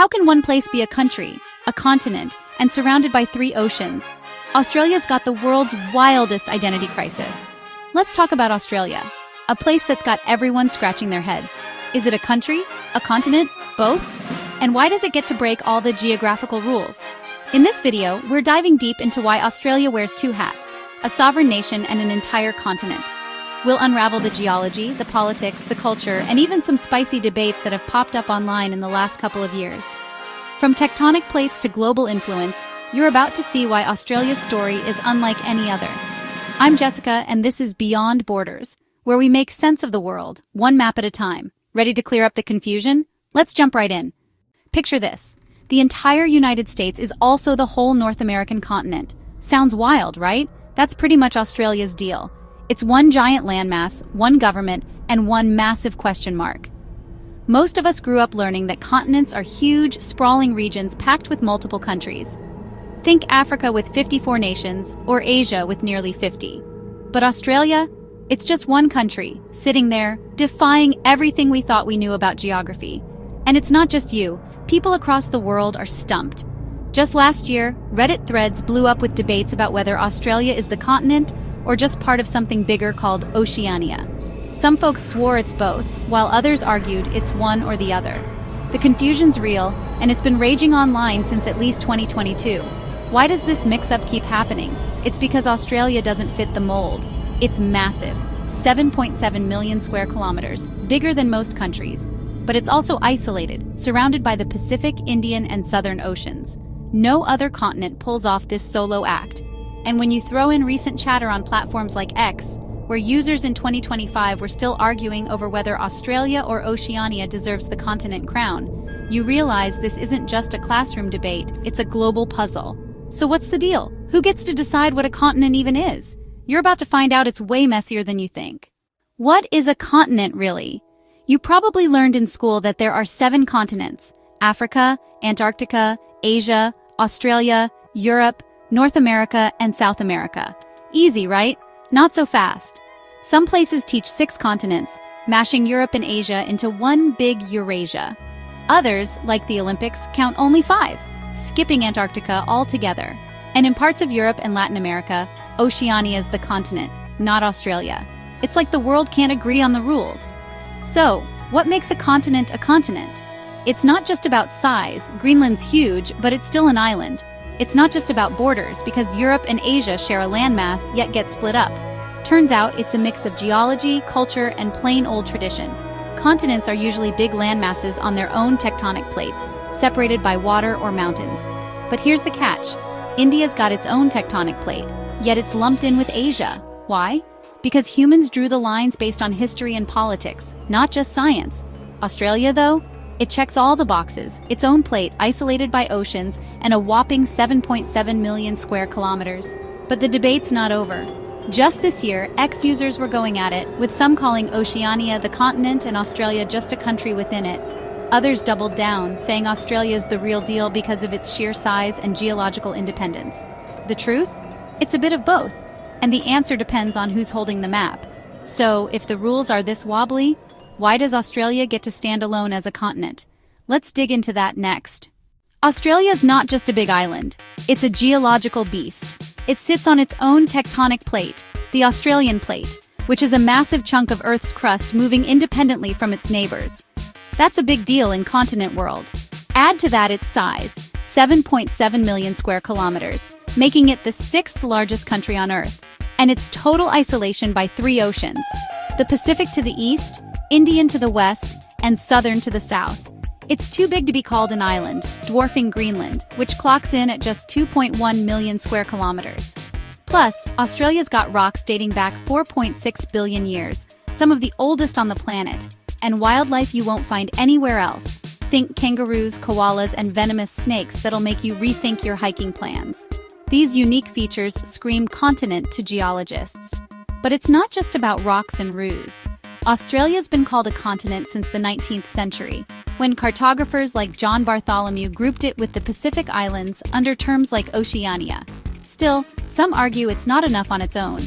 How can one place be a country, a continent, and surrounded by 3 oceans? Australia's got the world's wildest identity crisis. Let's talk about Australia, a place that's got everyone scratching their heads. Is it a country, a continent, both? And why does it get to break all the geographical rules? In this video, we're diving deep into why Australia wears 2 hats, a sovereign nation and an entire continent. We'll unravel the geology, the politics, the culture, and even some spicy debates that have popped up online in the last couple of years. From tectonic plates to global influence, you're about to see why Australia's story is unlike any other. I'm Jessica, and this is Beyond Borders, where we make sense of the world, one map at a time. Ready to clear up the confusion? Let's jump right in. Picture this. The entire United States is also the whole North American continent. Sounds wild, right? That's pretty much Australia's deal. It's one giant landmass, one government, and one massive question mark. Most of us grew up learning that continents are huge, sprawling regions packed with multiple countries. Think Africa with 54 nations, or Asia with nearly 50. But Australia? It's just one country, sitting there, defying everything we thought we knew about geography. And it's not just you. People across the world are stumped. Just last year, Reddit threads blew up with debates about whether Australia is the continent or just part of something bigger called Oceania. Some folks swore it's both, while others argued it's one or the other. The confusion's real, and it's been raging online since at least 2022. Why does this mix-up keep happening? It's because Australia doesn't fit the mold. It's massive, 7.7 million square kilometers, bigger than most countries. But it's also isolated, surrounded by the Pacific, Indian, and Southern Oceans. No other continent pulls off this solo act. And when you throw in recent chatter on platforms like X, where users in 2025 were still arguing over whether Australia or Oceania deserves the continent crown, you realize this isn't just a classroom debate, it's a global puzzle. So what's the deal? Who gets to decide what a continent even is? You're about to find out it's way messier than you think. What is a continent, really? You probably learned in school that there are 7 continents: Africa, Antarctica, Asia, Australia, Europe, North America, and South America. Easy, right? Not so fast. Some places teach 6 continents, mashing Europe and Asia into one big Eurasia. Others, like the Olympics, count only 5, skipping Antarctica altogether. And in parts of Europe and Latin America, Oceania is the continent, not Australia. It's like the world can't agree on the rules. So, what makes a continent a continent? It's not just about size. Greenland's huge, but it's still an island. It's not just about borders, because Europe and Asia share a landmass, yet get split up. Turns out it's a mix of geology, culture, and plain old tradition. Continents are usually big landmasses on their own tectonic plates, separated by water or mountains. But here's the catch. India's got its own tectonic plate, yet it's lumped in with Asia. Why? Because humans drew the lines based on history and politics, not just science. Australia, though? It checks all the boxes, its own plate, isolated by oceans, and a whopping 7.7 million square kilometers. But the debate's not over. Just this year, X users were going at it, with some calling Oceania the continent and Australia just a country within it. Others doubled down, saying Australia's the real deal because of its sheer size and geological independence. The truth? It's a bit of both. And the answer depends on who's holding the map. So, if the rules are this wobbly, why does Australia get to stand alone as a continent? Let's dig into that next. Australia's not just a big island. It's a geological beast. It sits on its own tectonic plate, the Australian plate, which is a massive chunk of Earth's crust moving independently from its neighbors. That's a big deal in continent world. Add to that its size, 7.7 million square kilometers, making it the 6th largest country on Earth, and its total isolation by 3 oceans: the Pacific to the east, Indian to the west, and Southern to the south. It's too big to be called an island, dwarfing Greenland, which clocks in at just 2.1 million square kilometers. Plus, Australia's got rocks dating back 4.6 billion years, some of the oldest on the planet, and wildlife you won't find anywhere else. Think kangaroos, koalas, and venomous snakes that'll make you rethink your hiking plans. These unique features scream continent to geologists. But it's not just about rocks and roos. Australia's been called a continent since the 19th century, when cartographers like John Bartholomew grouped it with the Pacific Islands under terms like Oceania. Still, some argue it's not enough on its own.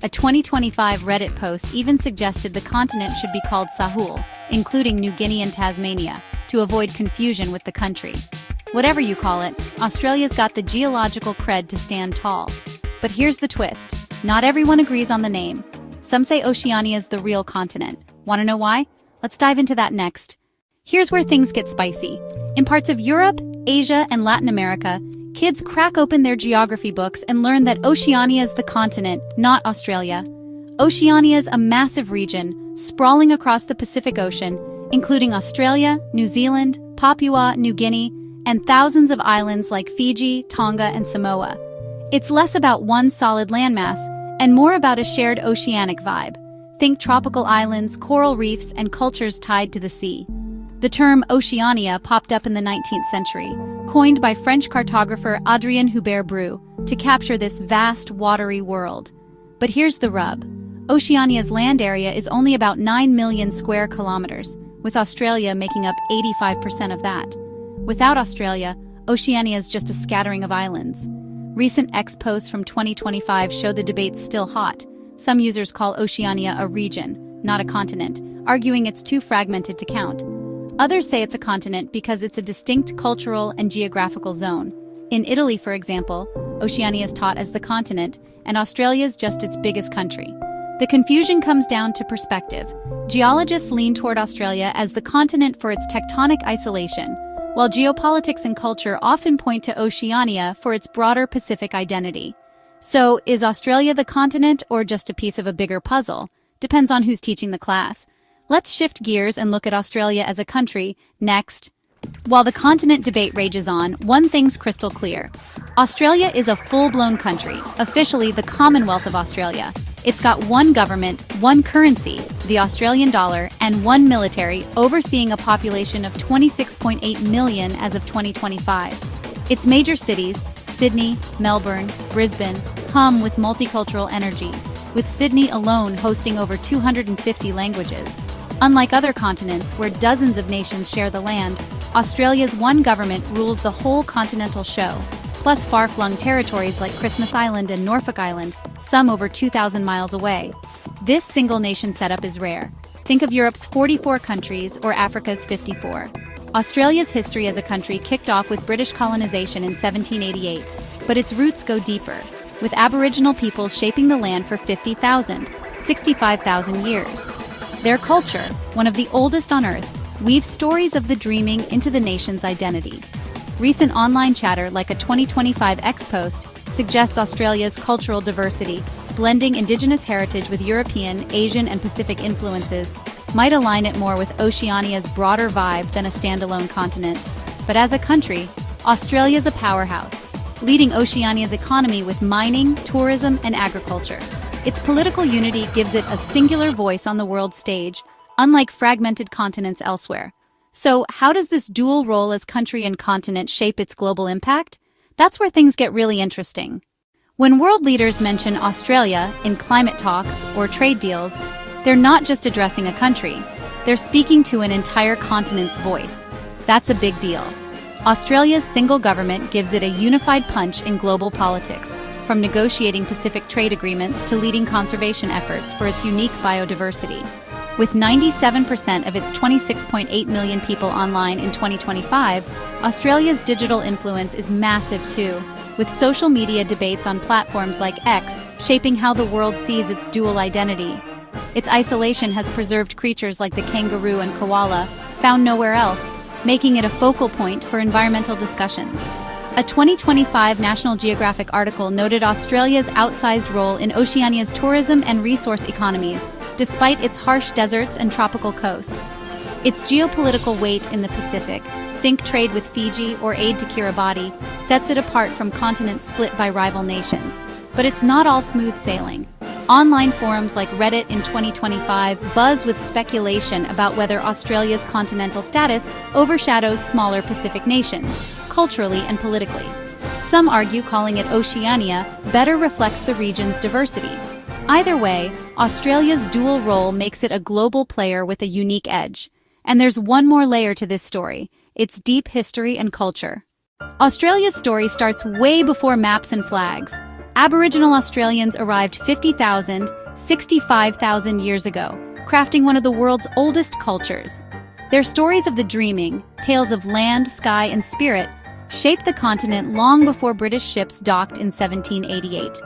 A 2025 Reddit post even suggested the continent should be called Sahul, including New Guinea and Tasmania. to avoid confusion with the country. Whatever you call it, Australia's got the geological cred to stand tall. But here's the twist. Not everyone agrees on the name. Some say Oceania is the real continent. Want to know why? Let's dive into that next. Here's where things get spicy. In parts of Europe, Asia, and Latin America, kids crack open their geography books and learn that Oceania is the continent, not Australia. Oceania is a massive region, sprawling across the Pacific Ocean, including Australia, New Zealand, Papua New Guinea, and thousands of islands like Fiji, Tonga, and Samoa. It's less about one solid landmass and more about a shared oceanic vibe. Think tropical islands, coral reefs, and cultures tied to the sea. The term Oceania popped up in the 19th century, coined by French cartographer Adrien Hubert-Breux to capture this vast, watery world. But here's the rub. Oceania's land area is only about 9 million square kilometers, with Australia making up 85% of that. Without Australia, Oceania is just a scattering of islands. Recent X-posts from 2025 show the debate's still hot. Some users call Oceania a region, not a continent, arguing it's too fragmented to count. Others say it's a continent because it's a distinct cultural and geographical zone. In Italy, for example, Oceania is taught as the continent, and Australia is just its biggest country. The confusion comes down to perspective. Geologists lean toward Australia as the continent for its tectonic isolation, while geopolitics and culture often point to Oceania for its broader Pacific identity. So, is Australia the continent or just a piece of a bigger puzzle? Depends on who's teaching the class. Let's shift gears and look at Australia as a country next. While the continent debate rages on, one thing's crystal clear. Australia is a full-blown country, officially the Commonwealth of Australia. It's got one government, one currency, the Australian dollar, and one military, overseeing a population of 26.8 million as of 2025. Its major cities, Sydney, Melbourne, Brisbane, hum with multicultural energy, with Sydney alone hosting over 250 languages. Unlike other continents where dozens of nations share the land, Australia's one government rules the whole continental show, plus far-flung territories like Christmas Island and Norfolk Island, some over 2,000 miles away. This single-nation setup is rare. Think of Europe's 44 countries or Africa's 54. Australia's history as a country kicked off with British colonization in 1788, but its roots go deeper, with Aboriginal peoples shaping the land for 65,000 years. Their culture, one of the oldest on Earth, weaves stories of the dreaming into the nation's identity. Recent online chatter like a 2025 X-post suggests Australia's cultural diversity, blending Indigenous heritage with European, Asian, and Pacific influences, might align it more with Oceania's broader vibe than a standalone continent. But as a country, Australia's a powerhouse, leading Oceania's economy with mining, tourism, and agriculture. Its political unity gives it a singular voice on the world stage, unlike fragmented continents elsewhere. So, how does this dual role as country and continent shape its global impact? That's where things get really interesting. When world leaders mention Australia in climate talks or trade deals, they're not just addressing a country, they're speaking to an entire continent's voice. That's a big deal. Australia's single government gives it a unified punch in global politics, from negotiating Pacific trade agreements to leading conservation efforts for its unique biodiversity. With 97% of its 26.8 million people online in 2025, Australia's digital influence is massive too, with social media debates on platforms like X shaping how the world sees its dual identity. Its isolation has preserved creatures like the kangaroo and koala, found nowhere else, making it a focal point for environmental discussions. A 2025 National Geographic article noted Australia's outsized role in Oceania's tourism and resource economies, despite its harsh deserts and tropical coasts. Its geopolitical weight in the Pacific, think trade with Fiji or aid to Kiribati, sets it apart from continents split by rival nations. But it's not all smooth sailing. Online forums like Reddit in 2025 buzz with speculation about whether Australia's continental status overshadows smaller Pacific nations, culturally and politically. Some argue calling it Oceania better reflects the region's diversity. Either way, Australia's dual role makes it a global player with a unique edge. And there's one more layer to this story: its deep history and culture. Australia's story starts way before maps and flags. Aboriginal Australians arrived 65,000 years ago, crafting one of the world's oldest cultures. Their stories of the dreaming, tales of land, sky, and spirit, shaped the continent long before British ships docked in 1788.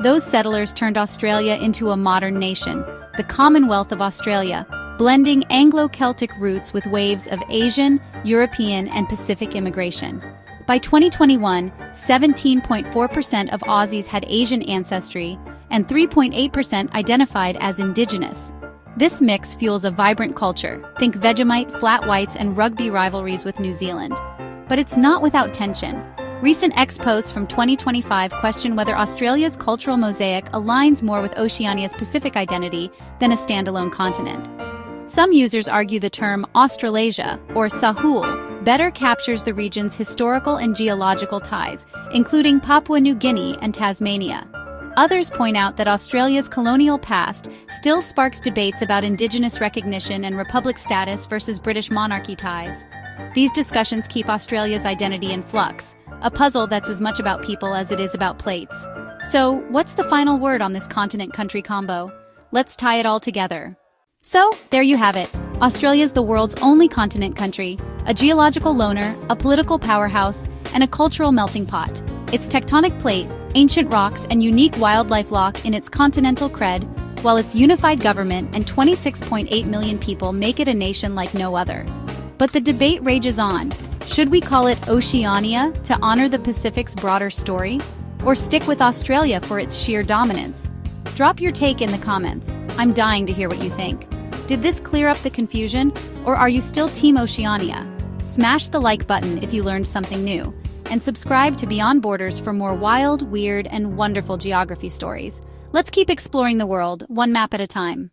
Those settlers turned Australia into a modern nation, the Commonwealth of Australia, blending Anglo-Celtic roots with waves of Asian, European, and Pacific immigration. By 2021, 17.4% of Aussies had Asian ancestry, and 3.8% identified as Indigenous. This mix fuels a vibrant culture. Think Vegemite, flat whites, and rugby rivalries with New Zealand. But it's not without tension. Recent X-posts from 2025 question whether Australia's cultural mosaic aligns more with Oceania's Pacific identity than a standalone continent. Some users argue the term Australasia, or Sahul, better captures the region's historical and geological ties, including Papua New Guinea and Tasmania. Others point out that Australia's colonial past still sparks debates about Indigenous recognition and republic status versus British monarchy ties. These discussions keep Australia's identity in flux, a puzzle that's as much about people as it is about plates. So, what's the final word on this continent-country combo? Let's tie it all together. So, there you have it. Australia's the world's only continent country, a geological loner, a political powerhouse, and a cultural melting pot. Its tectonic plate, ancient rocks, and unique wildlife lock in its continental cred, while its unified government and 26.8 million people make it a nation like no other. But the debate rages on. Should we call it Oceania to honor the Pacific's broader story? Or stick with Australia for its sheer dominance? Drop your take in the comments. I'm dying to hear what you think. Did this clear up the confusion, or are you still Team Oceania? Smash the like button if you learned something new, and subscribe to Beyond Borders for more wild, weird, and wonderful geography stories. Let's keep exploring the world, one map at a time.